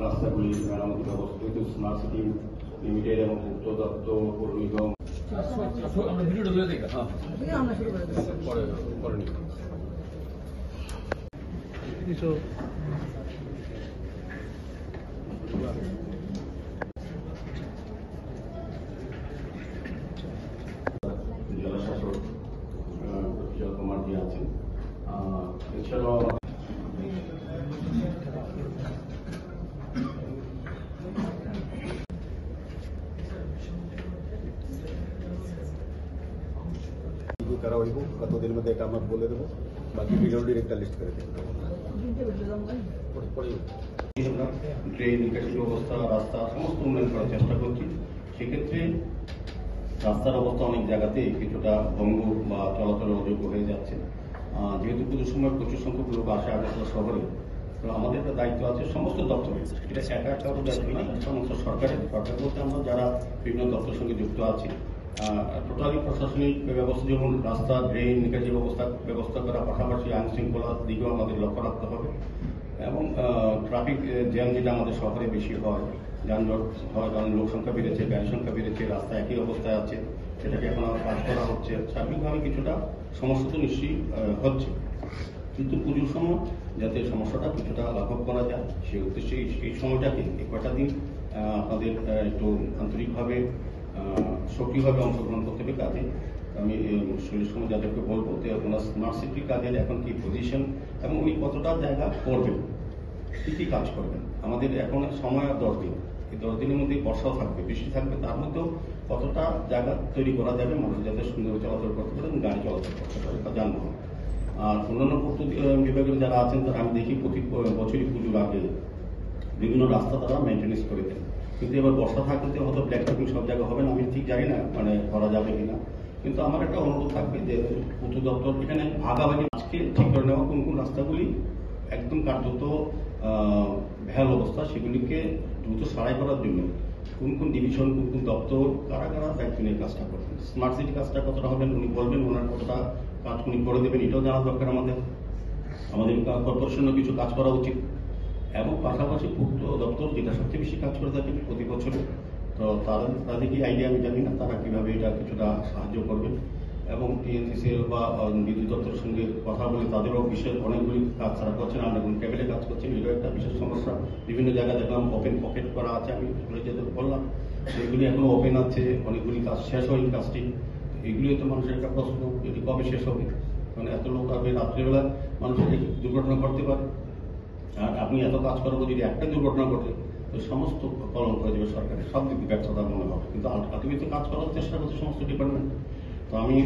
রাস্তাগুলি মেরামতি ব্যবস্থা কিন্তু স্মার্ট সিটি লিমিটেড এবং পূর্ত দপ্তর পৌর নিগম আমরা ভিডিওটা তুলে দেখি। হ্যাঁ আমরা শুরু করে দিচ্ছি। পরে জেলা শাসক বিজয় কুমার জি আছেন। এছাড়াও करा कत दिन में डेटा मैं बोले देव बाकी वीडियो डिरेक्टर लिस्ट कर ট্রেন নিকাশি ব্যবস্থা রাস্তা সমস্ত উন্নয়ন করার চেষ্টা করছি। সেক্ষেত্রে রাস্তার অবস্থা অনেক জায়গাতে কিছুটা ভঙ্গ বা চলাচলের অযোগ্য হয়ে যাচ্ছে। যেহেতু পুজোর সময় প্রচুর সংখ্যক লোক আসে আগরতলা শহরে, তো আমাদের একটা দায়িত্ব আছে সমস্ত দপ্তরের। এটা একা কারো দায়িত্ব না, সমস্ত সরকারের। সরকার বলতে আমরা যারা বিভিন্ন দপ্তরের সঙ্গে যুক্ত আছি, টোটালি প্রশাসনিক ব্যবস্থা যেমন রাস্তা, ড্রেন, নিকাশি ব্যবস্থা করার পাশাপাশি আইন শৃঙ্খলার দিকেও আমাদের লক্ষ্য রাখতে হবে। এবং ট্রাফিক জ্যাম যেটা আমাদের শহরে বেশি হয়, যানজট হয়, কারণ লোক সংখ্যা বেড়েছে, গাড়ি সংখ্যা বেড়েছে, রাস্তা একই অবস্থায় আছে, সেটাকে এখন আবার কাজ করা হচ্ছে। সার্বিকভাবে কিছুটা সমস্যা তো নিশ্চয়ই হচ্ছে, কিন্তু পুজোর সময় যাতে সমস্যাটা কিছুটা লাঘব করা যায় সেই উদ্দেশ্যে এই সময়টাকে কয়টা দিন আপনাদের একটু আন্তরিকভাবে সক্রিয়ভাবে অংশগ্রহণ করতে হবে কাজে। আমি শরীর সময় যাদেরকে বলবো যে ওনার স্মার্ট সিটির কাজের এখন কি পজিশন এবং উনি কতটা জায়গা করবেন, কি কি কাজ করবেন। আমাদের এখন সময় আর 10 দিন, এই 10 দিনের মধ্যে বর্ষাও থাকবে, বৃষ্টি থাকবে, তার মধ্যেও কতটা জায়গা তৈরি করা যাবে মানুষ যাতে সুন্দর চলাচল করতে পারে এবং গাড়ি চলাচল করতে পারে বা যানবাহন। আর অন্যান্য পূর্ত বিভাগের যারা আছেন তারা আমি দেখি প্রতি বছরই পুজোর আগে বিভিন্ন রাস্তা তারা মেনটেন্যান্স করে দেন, কিন্তু এবার বর্ষা থাকতে হয়তো ব্ল্যাক টপিং সব জায়গায় হবে না, আমি ঠিক জানি না মানে করা যাবে কিনা। কিন্তু আমার একটা অনুরোধ থাকবে যে পূর্ত দপ্তর এখানে ভাগাভাগি আজকে ঠিক করে নেওয়া কোন কোন রাস্তাগুলি একদম কার্যত ভেল অবস্থা, সেগুলিকে দ্রুত সারাই করার জন্য কোন কোন ডিভিশন, কোন কোন দপ্তর, কারা কারা দায়িত্ব নিয়ে কাজটা করবেন। স্মার্ট সিটি কাজটা কতটা হবেন উনি বলবেন, ওনার কতটা কাজ উনি করে দেবেন এটাও জানা দরকার। আমাদের কর্পোরেশনও কিছু কাজ করা উচিত। এবং পাশাপাশি পূর্ত দপ্তর যেটা সবচেয়ে বেশি কাজ করে থাকে প্রতি বছরে, তো তাদের কি আইডিয়া আমি জানি না, তারা কিভাবে এটা কিছুটা সাহায্য করবেন। এবং টিএনসিসিএল বা বিদ্যুৎ দপ্তরের সঙ্গে কথা বলে তাদেরও বিশেষ অনেকগুলি কাজ তারা করছেন, আন্ডারগ্রাউন্ড কেবলে কাজ করছেন, এটাও একটা বিশেষ সমস্যা। বিভিন্ন জায়গায় দেখলাম ওপেন পকেট করা আছে, আমি যেতে বললাম সেগুলি এখনো ওপেন আছে, অনেকগুলি কাজ শেষ হয়নি কাজটি। এগুলি তো মানুষের একটা প্রশ্ন, এটি কবে শেষ হবে, কারণ এত লোক হবে রাত্রিবেলা মানুষের দুর্ঘটনা ঘটতে পারে। আর আপনি এত কাজ করবো যদি একটা দুর্ঘটনা ঘটে তো সমস্ত কলঙ্ক হয়ে যাবে সরকারের, সব দিক দিয়ে ব্যর্থতা মনে হবে। কিন্তু আলটিমেটলি কাজ করার চেষ্টা করছে সমস্ত ডিপার্টমেন্ট। তো আমি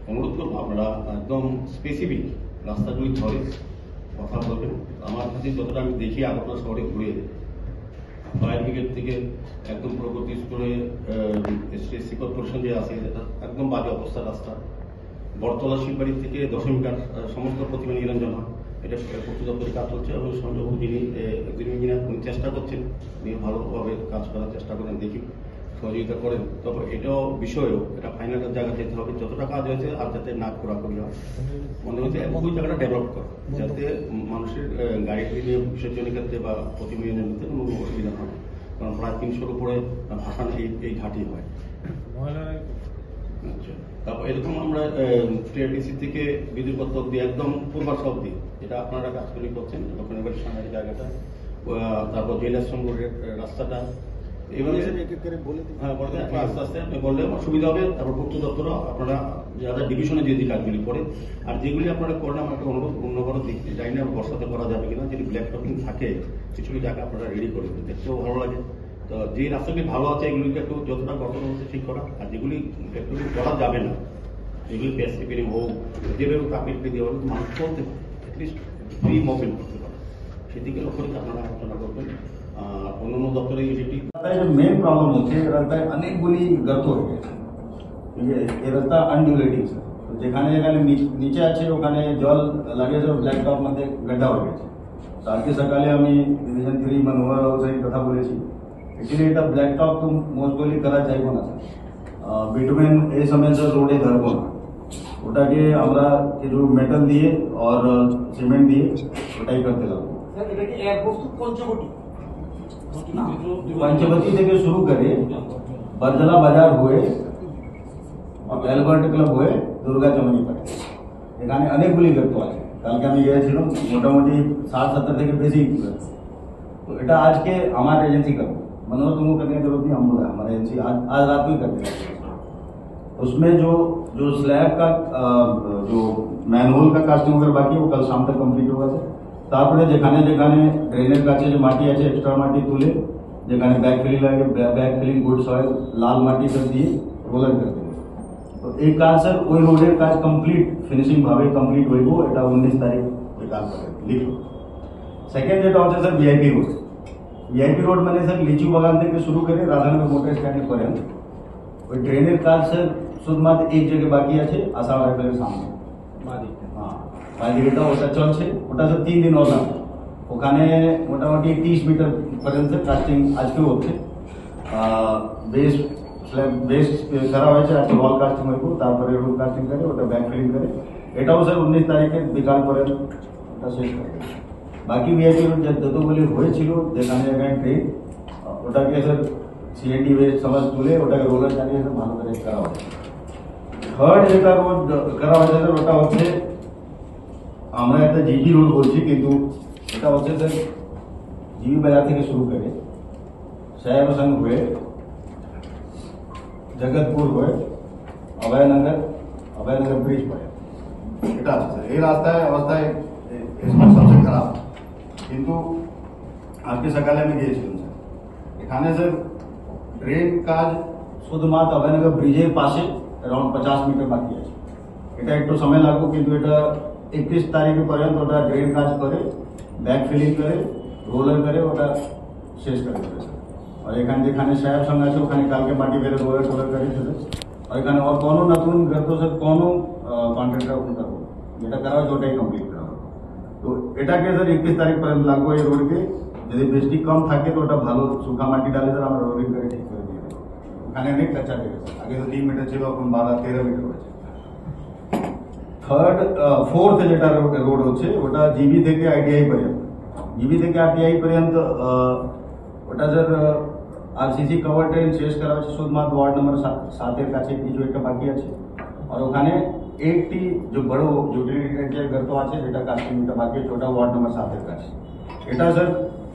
অনুরোধ করবো আপনারা একদম স্পেসিফিক রাস্তাগুলি ধরে কথা বলবেন। আমার কাছে যতটা আমি দেখি আগরতলা শহরে ঘুরে, ফায়ার ব্রিগেড থেকে একদম প্রগতি স্কুলে এসটিএসসি কর্পোরেশন যে আছে একদম বাজে অবস্থা রাস্তা, বটতলা শিববাড়ি থেকে দশমিকার সমস্ত প্রতিমা নিরঞ্জন হয়, এটা পূর্ত দপ্তরে কাজ হচ্ছে এবং সঞ্জয় যিনি উনি চেষ্টা করছেন, উনি ভালোভাবে কাজ করার চেষ্টা করেন, দেখি সহযোগিতা করেন। তবে এটাও বিষয়েও এটা ফাইনাল জায়গা যেতে হবে, যতটা কাজ হয়েছে আর যাতে না করি হয় মনে হচ্ছে ওই জায়গাটা ডেভেলপ করে, যাতে মানুষের গাড়ি নিয়ে বিসর্জনের ক্ষেত্রে বা প্রতিমা ক্ষেত্রে কোনো অসুবিধা হয়, কারণ প্রায় 300-র উপরে ভাসান এই ঘাটি হয়। আচ্ছা, তারপর এরকম আমরা টিআরডিসি থেকে বিদ্যুৎ অব্দি একদম পূর্বাশা অব্দি যেটা আপনারা কাজগুলি করছেন দক্ষিণের বাড়ির সামনের জায়গাটা, তারপর জেলাশ্রম রোডের রাস্তাটা, এভাবে হ্যাঁ বলতে আস্তে আস্তে আপনি বললে সুবিধা হবে। তারপর পূর্ত দপ্তরও আপনারা যারা ডিভিশনে যে কাজগুলি করেন আর যেগুলি আপনারা করেন, আমার একটা অনুরোধ অন্য কোনো দিক জানি না বর্ষাতে করা যাবে কিনা, যদি ব্ল্যাক টপিং থাকে কিছু জায়গা আপনারা রেডি করে দেখতেও ভালো লাগে। তো যে রাস্তাগুলি ভালো আছে এগুলিকে একটু যতটা গঠন হচ্ছে ঠিক করা, আর যেগুলি একটু করা যাবে না যেগুলি পেস রিপেয়ারিং হোক যেভাবে কাপিটকে দেওয়া হলে মানুষ চলতে পারে, অ্যাটলিস্ট ফ্রি মুভমেন্ট করতে পারে, সেদিকে লক্ষ্য রেখে আপনারা আলোচনা করবেন। অন্যান্য দপ্তরে যেটি মেন প্রবলেম হচ্ছে রাস্তায় অনেকগুলি গর্ত হয়ে গেছে, এই রাস্তা আনডিউলেটিং, যেখানে যেখানে নিচে আছে ওখানে জল লাগিয়েছে, ব্ল্যাক টপ মধ্যে গड्ढा হয়ে গেছে। তো আজকে সকালে আমি ডিভিশন 3 মনোহর রাও সাথে কথা বলেছি, অ্যাকচুয়ালি এটা ব্ল্যাক টপ তো মোস্ট বলি করা যাইব না, বিটুমেন এই সময় রোডে ধরবো না, ওটাকে আমরা কিছু মেটাল দিয়ে আর সিমেন্ট দিয়ে ওটাই করতে লাগবো। না, पंचवटी থেকে শুরু করে बरजला बाजार हुए এলবার্ট ক্লাব হয়ে দুর্গা চমনি পারে এখানে অনেকগুলি গর্ত আছে। কালকে আমি গিয়েছিলাম, মোটামুটি 60-70 থেকে বেশি। তো এটা আজকে আমার एजेंसी का मनोरथ तुमको करने की जरूरत नहीं, हम बोला हमारा एजेंसी आज रात को ही कर देगा। उसमें जो स्लैब का जो मैनहोल का कास्टिंग वगैरह बाकी है वो कल शाम तक कम्प्लीट होगा सर। তারপরে যেখানে যেখানে ড্রেনের কাছে যে মাটি আছে এক্সট্রা মাটি তুলে যেখানে ব্যাক ফিলিং লাগে ব্যাক ফিলিং গুড সয়েল লাল মাটি সব দিয়ে রোলার করে দেবে। তো এই কাজ স্যার ওই রোডের কাজ কমপ্লিট ফিনিশিং ভাবে কমপ্লিট হইব, এটা 19 তারিখ ওই কাজ করে লিখো। সেকেন্ড যেটা হচ্ছে sir VIP road. VIP road মানে স্যার লিচু বাগান থেকে শুরু করে রাধানগর মোটর স্ট্যান্ডে পর্যন্ত ওই ড্রেনের কাজ স্যার শুধুমাত্র এক জায়গায় বাকি আছে, আসাম রাইফেলের সামনে। হ্যাঁ, বাইদিকেটা ওটা চলছে, ওটা স্যার 3 দিন হলো। ওখানে মোটামুটি 30 মিটার পর্যন্ত কাস্টিং আজকেও হচ্ছে। বেস স্ল্যাব বেস করা হয়েছে, আজকে ওয়াল কাস্টিং হইব, তারপরে রুট কাস্টিং করে ওটা ব্যাক ফিলিং করে এটাও স্যার 19 তারিখে বিকাল পরে ওটা শেষ করে দেবে। বাকি ভিআইপি রোড যতগুলি হয়েছিল যেখানে যেখানে ট্রেন ওটাকে স্যার সিএনডি বেস সমাজ তুলে ওটাকে রোলার চালিয়ে স্যার ভালো করে করা হচ্ছে। থার্ড যেটা রোড করা হয়েছে স্যার ওটা হচ্ছে আমরা একটা জিবি রোড বলছি, কিন্তু এটা হচ্ছে স্যার জিবি বাজার থেকে শুরু করে সাহেবসংঘ হয়ে জগৎপুর হয়ে অভয়নগর ব্রিজ পড়ে এটা আছে স্যার। এই রাস্তায় অবস্থায় সবচেয়ে খারাপ, কিন্তু আজকে সকালে আমি গিয়েছিলাম স্যার। এখানে স্যার ড্রেন কাজ শুধুমাত্র অভয়নগর ব্রিজের পাশে অ্যারাউন্ড 50 মিটার বাকি আছে। এটা একটু সময় লাগবে, কিন্তু এটা 31 তারিখ পর্যন্ত ওটা ড্রেন কাজ করে ব্যাক ফিলিং করে রোলার করে ওটা শেষ করে দেবে স্যার। আর এখানে যেখানে সাহেব সঙ্গে আছে ওখানে কালকে মাটি বেড়ে রোলার টোলার করে চলে। আর এখানে আর কোনো নতুন গর্ত স্যার কোনো কন্ট্রাক্টর উনকা যেটা করা হয়েছে ওটাই কমপ্লিট করা হবে। তো এটাকে স্যার 31 তারিখ পর্যন্ত লাগবে এই রোডকে। যদি বৃষ্টি কম থাকে তো ওটা ভালো শুকা মাটি ডালে স্যার আমরা রোলিং করে ঠিক করে দিয়ে দেবো। ওখানে অনেক কাঁচা হয়ে গেছে, আগে তো 3 মিটার ছিল, এখন 12-13 মিটার হয়েছে। फोर्थ যেটা রোড হচ্ছে ওটা জিবি থেকে আইটিআই পর্যন্ত। জিবি থেকে আইটিআই পর্যন্ত ওটা স্যার আরসিসি কভার ট্রেন শেষ করা হচ্ছে, শুধুমাত্র ওয়ার্ড নম্বর 7 কাছে কিছু একটা বাকি আছে। আর ওখানে একটি যে বড় ইউটিলিটি গর্ত আছে যেটা কাস্টিংটা বাকি আছে ওটা ওয়ার্ড নম্বর 7 কাছে। এটা স্যার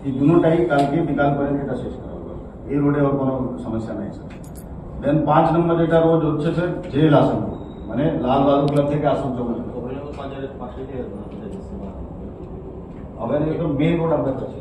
এই দুটোটাই কালকে বিকাল পর্যন্ত এটা শেষ করা হবে। এই রোডে আর কোনো সমস্যা নেই স্যার। দেন 5 নম্বর যেটা রোড হচ্ছে স্যার জেল আসন রোড, মানে লাল বালু ক্লাব থেকে আসন চলে অভয়নগর মেন রোড আপনার কাছে।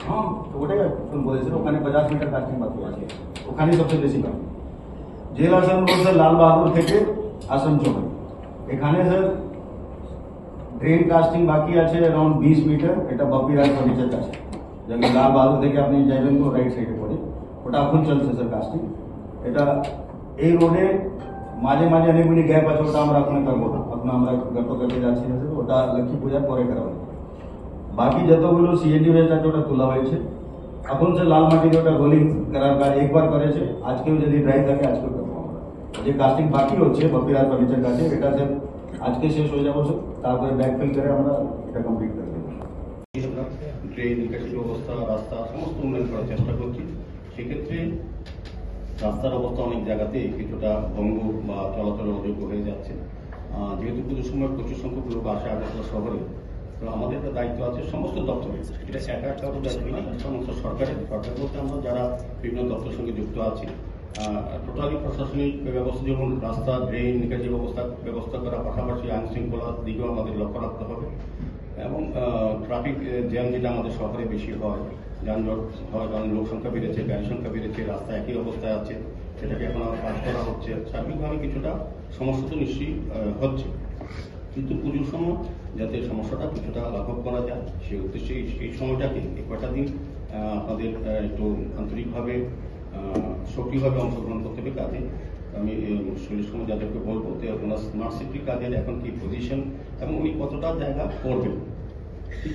হ্যাঁ, তো ওটাই বলেছিল ওখানে 50 মিটার কাস্টিং বাকি আছে, ওখানে সবচেয়ে বেশি বাকি। জেল আসন রোড স্যার লাল বাহাদুর থেকে আসন চলে, এখানে স্যার ড্রেন কাস্টিং বাকি আছে অ্যারাউন্ড 20 মিটার। এটা বাপি রায় ফার্নিচার কাছে, যেমন লাল বাহাদুর থেকে আপনি যাবেন তো রাইট সাইডে পড়ে ওটা এখন চলছে স্যার কাস্টিং। এটা এই রোডে মাঝে মাঝে অনেকগুলি গ্যাপ আছে, ওটা আমরা এখন করবো না, এখন আমরা গল্প করতে যাচ্ছি না স্যার, ওটা লক্ষ্মী পূজার পরে করা হবে। বাকি যতগুলো সিএনডি বেস আছে ওটা তোলা হয়েছে। এখন স্যার লাল মাটিতে ওটা রোলিং করার কাজ একবার করেছে, আজকেও যদি ড্রাই থাকে আজকেও করবো আমরা। যে কাস্টিং বাকি হচ্ছে বপিরাজ ফার্নিচার কাছে এটা স্যার আজকে শেষ হয়ে যাবো স্যার, তারপরে ব্যাকফিল করে আমরা এটা কমপ্লিট করে দেবো। ড্রেন নিকাশি ব্যবস্থা রাস্তা সমস্ত উন্নয়ন করার চেষ্টা করছি। সেক্ষেত্রে রাস্তার অবস্থা অনেক জায়গাতে কিছুটা ভঙ্গ বা চলাচলের অযোগ্য হয়ে যাচ্ছে। যেহেতু পুজোর সময় প্রচুর সংখ্যক লোক আসে আগরতলা শহরে, তো আমাদের একটা দায়িত্ব আছে সমস্ত দপ্তরের। এটা একা কারো দায়িত্ব না, সমস্ত সরকারের। সরকার বলতে আমরা যারা বিভিন্ন দপ্তরের সঙ্গে যুক্ত আছি, টোটালি প্রশাসনিক ব্যবস্থা যেমন রাস্তা ড্রেন নিকাশি ব্যবস্থা করার পাশাপাশি আইন শৃঙ্খলার দিকেও আমাদের লক্ষ্য রাখতে হবে। এবং ট্রাফিক জ্যাম যেটা আমাদের শহরে বেশি হয়, যানজট হয়, কারণ লোক সংখ্যা বেড়েছে, গাড়ি সংখ্যা বেড়েছে, রাস্তা একই অবস্থায় আছে, সেটাকে এখন আবার কাজ করা হচ্ছে। সার্বিকভাবে কিছুটা সমস্যা তো নিশ্চয়ই হচ্ছে, কিন্তু পুজোর সময় যাতে সমস্যাটা কিছুটা লাঘব করা যায় সেই উদ্দেশ্যে এই সময়টাকে কয়টা দিন আপনাদের একটু আন্তরিকভাবে সক্রিয়ভাবে অংশগ্রহণ করতে হবে কাজে। আমি শরীর সময় যাদেরকে বলবো যে ওনার স্মার্ট সিটির কাজের এখন কি পজিশন এবং উনি কতটা জায়গা করবেন,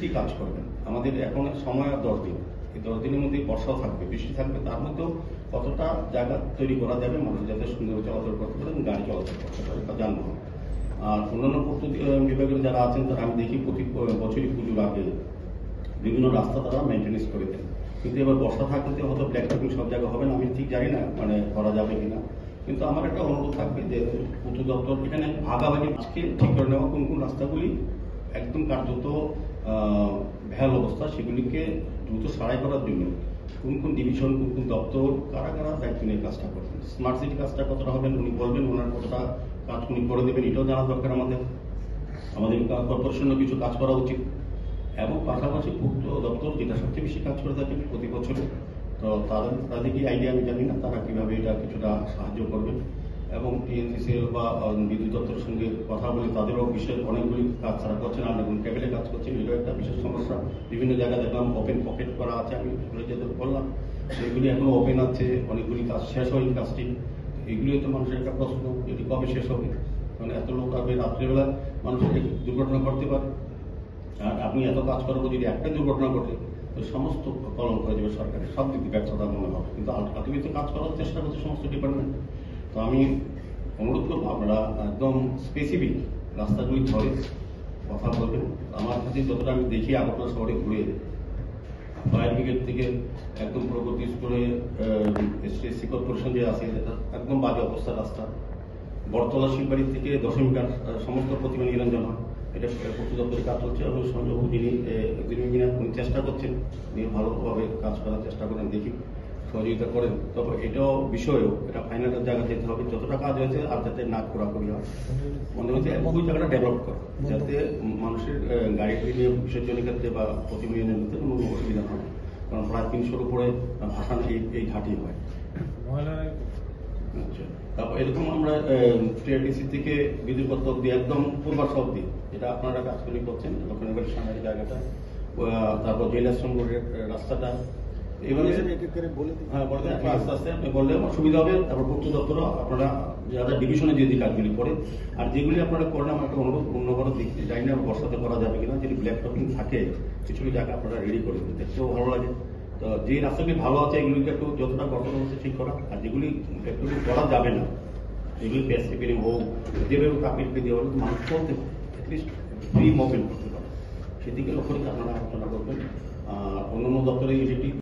কি কাজ করবেন। আমাদের এখন সময় আর 10 দিন, এই 10 দিনের মধ্যে বর্ষাও থাকবে, বৃষ্টি থাকবে, তার মধ্যেও কতটা জায়গা তৈরি করা যাবে মানুষ যাতে সুন্দর চলাচল করতে পারে এবং গাড়ি চলাচল করতে পারে বা যানবাহন। আর অন্যান্য বিভাগের যারা আছেন তারা আমি দেখি প্রতি বছরই পুজোর আগে বিভিন্ন রাস্তা তারা মেনটেন্স করে দেন। কিন্তু এবার বর্ষা থাকলে হয়তো ব্ল্যাক টপিং সব জায়গায় হবে না, আমি ঠিক জানি না মানে করা যাবে কিনা। কিন্তু আমার একটা অনুরোধ থাকবে যে পূর্ত দপ্তর এখানে ভাগাভাগি আজকে ঠিক করে নেওয়া কোন কোন রাস্তাগুলি একদম কার্যত ভেয়াল অবস্থা, সেগুলিকে দ্রুত সারাই করার জন্য কোন কোন ডিভিশন, কোন কোন দপ্তর, কারা কারা দায়িত্ব নিয়ে কাজটা করবেন। স্মার্ট সিটি কাজটা কতটা হবেন উনি বলবেন, ওনার কতটা কাজ উনি করে দেবেন এটাও জানা দরকার। আমাদের কর্পোরেশনও কিছু কাজ করা উচিত, এবং পাশাপাশি পূর্ত দপ্তর যেটা সবচেয়ে বেশি কাজ করে থাকে প্রতি বছরে, তো তাদের কি আইডিয়া আমি জানি না, তারা কিভাবে এটা কিছুটা সাহায্য করবে। এবং টিএনসিসিএল বা বিদ্যুৎ দপ্তরের সঙ্গে কথা বলে তাদেরও বিশেষ অনেকগুলি কাজ তারা করছেন, আন্ডারগ্রাউন্ড কেবলে কাজ করছেন, এটাও একটা বিশেষ সমস্যা। বিভিন্ন জায়গায় দেখলাম ওপেন পকেট করা আছে, আমি যেতে বললাম সেগুলি এখনো ওপেন আছে, অনেকগুলি কাজ শেষ হয়নি কাজটি। এগুলিও তো মানুষের একটা প্রশ্ন, এটি কবে শেষ হবে, কারণ এত লোক আসবে রাত্রিবেলা মানুষের দুর্ঘটনা ঘটতে পারে। আর আপনি এত কাজ করবো, যদি একটা দুর্ঘটনা ঘটে তো সমস্ত কলম করে দেবে সরকারের, সব দিক দিয়ে ব্যর্থতা মনে হবে। কিন্তু আলটিমেটলি কাজ করার চেষ্টা করছে সমস্ত ডিপার্টমেন্ট। তো আমি অনুরোধ করবো আপনারা একদম স্পেসিফিক রাস্তাগুলি ধরে কথা বলবেন। আমার কাছে যতটা আমি দেখি আগরতলা শহরে ঘুরে, ফায়ার ব্রিগেড থেকে একদম প্রগতি স্কুলে এসটিএসসি কর্পোরেশন যে আছে একদম বাজে অবস্থা রাস্তা, বটতলা শিববাড়ি থেকে 10 মিটার সমস্ত প্রতিমা নিরঞ্জন হয়, এটা পূর্ত দপ্তরে কাজ হচ্ছে। এবং সঞ্জয় যিনি উনি চেষ্টা করছেন, উনি ভালোভাবে কাজ করার চেষ্টা করেন, দেখি সহযোগিতা করেন। তবে এটাও বিষয়েও এটা ফাইনালের জায়গা যেতে হবে, যতটা কাজ হয়েছে আর যাতে না করি হয়, মনে হচ্ছে ওই জায়গাটা ডেভেলপ করে, যাতে মানুষের গাড়ি নিয়ে বিসর্জনের ক্ষেত্রে বা প্রতিমা ক্ষেত্রে কোনো অসুবিধা হয়। কারণ প্রায় 300-র উপরে ভাসান এই ঘাটি হয়। আচ্ছা, তারপর এরকম আমরা টিআরডিসি থেকে বিদ্যুৎ অব্দি একদম পূর্বাশা অব্দি এটা আপনারা কাজগুলি করছেন, দক্ষিণ সামনের জায়গাটা, তারপর জেল আশ্রম রোডের রাস্তাটা, এইভাবে হ্যাঁ বলতে আস্তে আস্তে আপনি বললে সুবিধা হবে। তারপর পূর্ত দপ্তরও আপনারা যারা ডিভিশনে যে কাজগুলি করে, আর যেগুলি আপনারা করেন আমার একটা অনুরোধ অন্য কোনো দিক দিয়ে জানি না বর্ষাতে করা যাবে কিনা, যদি ব্ল্যাক টপিং থাকে কিছু জায়গা আপনারা রেডি করে দেবেন, দেখতেও ভালো লাগে। তো যে রাস্তাগুলি ভালো আছে এগুলিকে একটু যতটা গঠন হচ্ছে ঠিক করা, আর যেগুলি একটু করা যাবে না এগুলি প্যাস রিপেয়ারিং হোক, যেভাবে কাপিটকে দেওয়া হলে মানুষ চলতে পারে, অ্যাটলিস্ট ফ্রি মুভমেন্ট করতে পারে, সেদিকে লক্ষ্য রেখে আপনারা আলোচনা করবেন। অন্যান্য দপ্তরে যেটি